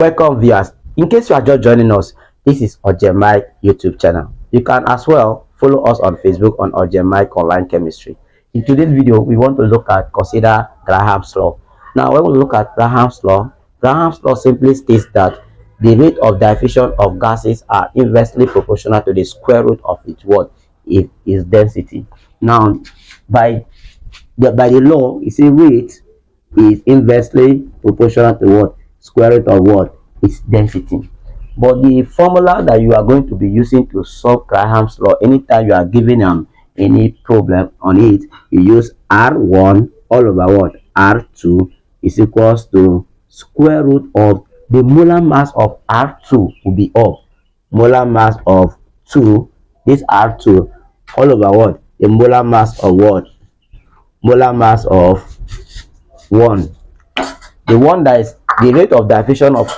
Welcome viewers. In case you are just joining us, this is Ojemai YouTube channel. You can as well follow us on Facebook on Ojemai Online Chemistry. In today's video, we want to consider Graham's law. Now, when we look at Graham's law simply states that the rate of diffusion of gases are inversely proportional to the square root of its density. Now, by the law, it's a rate is inversely proportional to what? Square root of what? Its density. But the formula that you are going to be using to solve Graham's law, anytime you are given any problem on it, you use R1 all over what? R2 is equals to square root of the molar mass of R2 will be up. Molar mass of 2, this R2 all over what? The molar mass of what? Molar mass of 1. The one that is the rate of diffusion of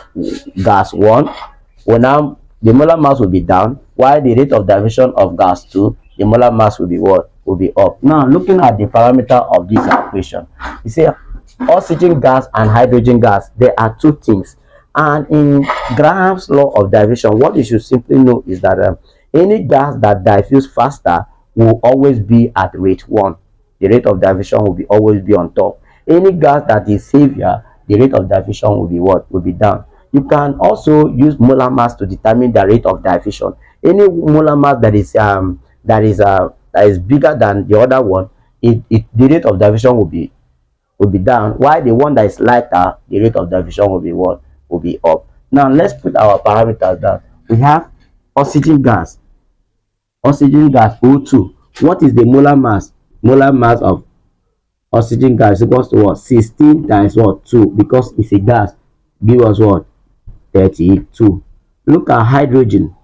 gas 1 will now, the molar mass will be down, while the rate of diffusion of gas 2, the molar mass will be what? Will be up. Now, looking at the parameter of this equation, you see oxygen gas and hydrogen gas, there are two things. And in Graham's law of diffusion, what you should simply know is that any gas that diffuses faster will always be at rate 1. The rate of diffusion will always be on top. Any gas that is heavier, the rate of diffusion will be what? Will be down. You can also use molar mass to determine the rate of diffusion. Any molar mass that is bigger than the other one, the rate of diffusion will be down, while the one that is lighter, the rate of diffusion will be what? Will be up. Now let's put our parameters down. We have oxygen gas. Oxygen gas O2. What is the molar mass? Molar mass of oxygen gas is equals to what? 16 times what? 2, because it's a gas. Give us what? 32. Look at hydrogen.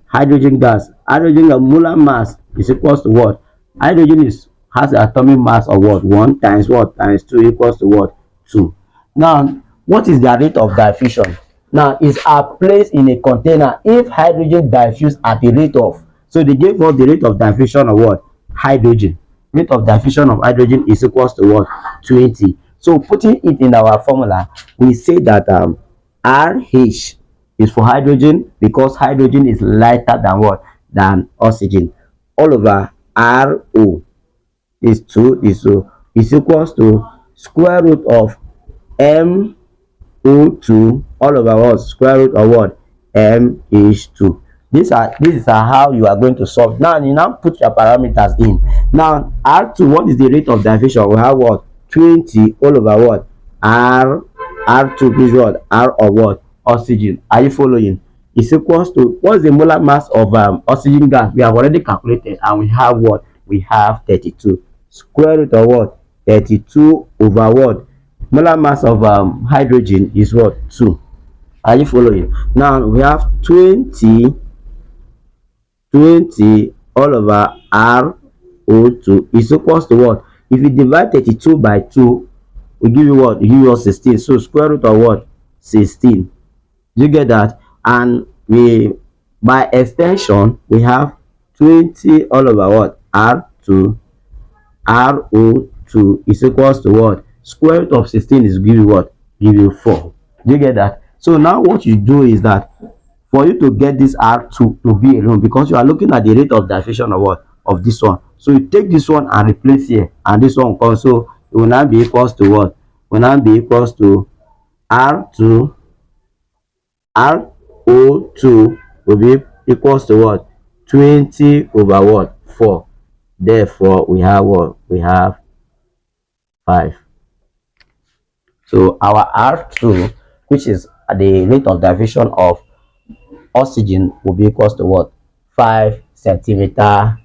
Hydrogen gas. Hydrogen molar mass is equals to what? Hydrogen has an atomic mass of what? 1 times what? Times 2 equals to what? 2. Now, what is the rate of diffusion? Now, is placed in a container if hydrogen diffuse at the rate of, so they gave us the rate of diffusion of what? Hydrogen. Rate of diffusion of hydrogen is equals to what? 20. So putting it in our formula, we say that RH is for hydrogen, because hydrogen is lighter than what? Than oxygen. All over RO is 2 is equals to square root of MO2 all over what? Square root of what? MH2. This is how you are going to solve. Now you now put your parameters in. Now R2, what is the rate of diffusion? We have what? 20 all over what? R2 is what? R of what? Oxygen. Are you following? Is equals to, what is the molar mass of oxygen gas? We have already calculated, and we have what? We have 32. Square root of what? 32 over what? Molar mass of hydrogen is what? 2. Are you following? Now we have 20 all over RO2 is equals to what? If you divide 32 by 2, we give you what? We give you 16. So square root of what? 16. You get that? And we, by extension, we have 20 all over what? R2 RO2 is equals to what? Square root of 16 is give you what? Give you 4. You get that? So now what you do is that for you to get this R2 to be alone, because you are looking at the rate of diffusion of what? Of this one. So you take this one and replace here, and this one also it will now be equals to what? Will now be equals to R2 RO2 will be equals to what? 20 over what? 4. Therefore we have what? We have 5. So our R2, which is the rate of diffusion of oxygen, will be equals to what? 5 centimeter